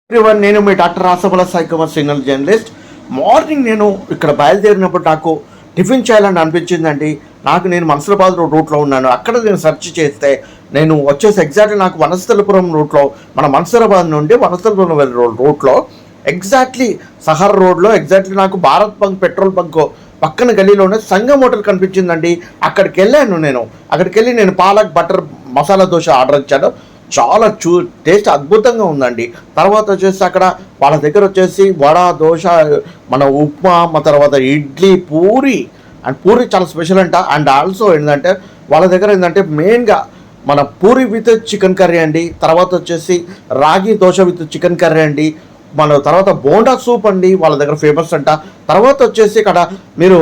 Everyone, నేను మీ doctor రాసమల సైకమర్ signal journalist. Morning నేను ఇక్కడ బయలుదేరినప్పుడు నాకు టిఫిన్ చేయాలని అనిపించిందండి. నేను మనసరాబాద్ రూట్లో ఉన్నాను. అక్కడ నేను సెర్చ్ చేస్తే నేను వచ్చేసి ఎగ్జాక్ట్లీ నాకు వనస్థలపురం రూట్లో, మన మనసరాబాద్ నుండి వనస్థలపురం వెళ్ళే రూట్లో ఎగ్జాక్ట్లీ సహర్ రోడ్లో ఎగ్జాక్ట్లీ నాకు భారత్ బంక్ పెట్రోల్ బంక్ పక్కన గల్లీలోనే సంగం హోటల్ కనిపించిందండి. అక్కడికి వెళ్ళాను. అక్కడికి వెళ్ళి నేను పాలక్ బటర్ మసాలా దోశ ఆర్డర్ ఇచ్చాను. చాలా టేస్ట్ అద్భుతంగా ఉందండి. తర్వాత వచ్చేసి అక్కడ వాళ్ళ దగ్గర వచ్చేసి వడ, దోశ, మన ఉప్మా, తర్వాత ఇడ్లీ, పూరి చాలా స్పెషల్ అంట. అండ్ ఆల్సో ఏంటంటే వాళ్ళ దగ్గర ఏంటంటే మెయిన్గా మన పూరి విత్ చికెన్ కర్రీ అండి. తర్వాత వచ్చేసి రాగి దోశ విత్ చికెన్ కర్రీ అండి. తర్వాత బోండా సూప్ అండి వాళ్ళ దగ్గర ఫేమస్ అంట. తర్వాత వచ్చేసి ఇక్కడ మీరు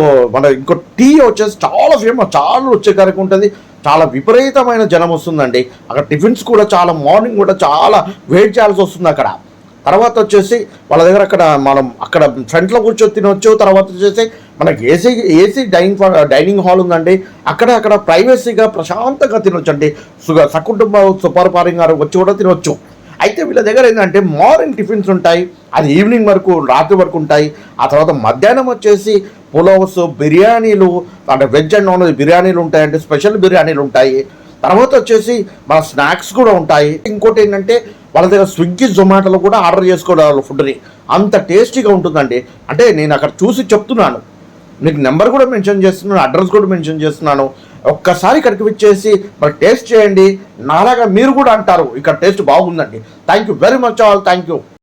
ఇంకో టీ వచ్చేసి చాలా ఫేమస్, చాలా రుచికరంగా ఉంటుంది. చాలా విపరీతమైన జనం వస్తుందండి. అక్కడ టిఫిన్స్ కూడా చాలా మార్నింగ్ కూడా చాలా వెయిట్ చేయాల్సి వస్తుంది అక్కడ. తర్వాత వచ్చేసి వాళ్ళ దగ్గర అక్కడ ఫ్రంట్లో కూర్చొని తినవచ్చు. తర్వాత వచ్చేసి మనకి ఏసీ డైనింగ్ హాల్ ఉందండి. అక్కడ ప్రైవసీగా ప్రశాంతంగా తినొచ్చు అండి. సకుటుంబ సుపరిపారం గారు వచ్చి కూడా తినొచ్చు. అయితే వీళ్ళ దగ్గర ఏంటంటే మార్నింగ్ టిఫిన్స్ ఉంటాయి, అది ఈవినింగ్ వరకు, రాత్రి వరకు ఉంటాయి. ఆ తర్వాత మధ్యాహ్నం వచ్చేసి పులావ్స్, బిర్యానీలు, అంటే వెజ్ అండ్ నాన్ వెజ్ బిర్యానీలు ఉంటాయండి, స్పెషల్ బిర్యానీలు ఉంటాయి. తర్వాత వచ్చేసి మన స్నాక్స్ కూడా ఉంటాయి. ఇంకోటి ఏంటంటే వాళ్ళ దగ్గర స్విగ్గీ, జొమాటోలో కూడా ఆర్డర్ చేసుకోవాలి ఫుడ్ని. అంత టేస్టీగా ఉంటుందండి. అంటే నేను అక్కడ చూసి చెప్తున్నాను, మీకు నెంబర్ కూడా మెన్షన్ చేస్తున్నాను, అడ్రస్ కూడా మెన్షన్ చేస్తున్నాను. ఒక్కసారి ఇక్కడికి వచ్చేసి మరి టేస్ట్ చేయండి. నాలాగా మీరు కూడా అంటారు ఇక్కడ టేస్ట్ బాగుందండి. Thank you very much all. Thank you.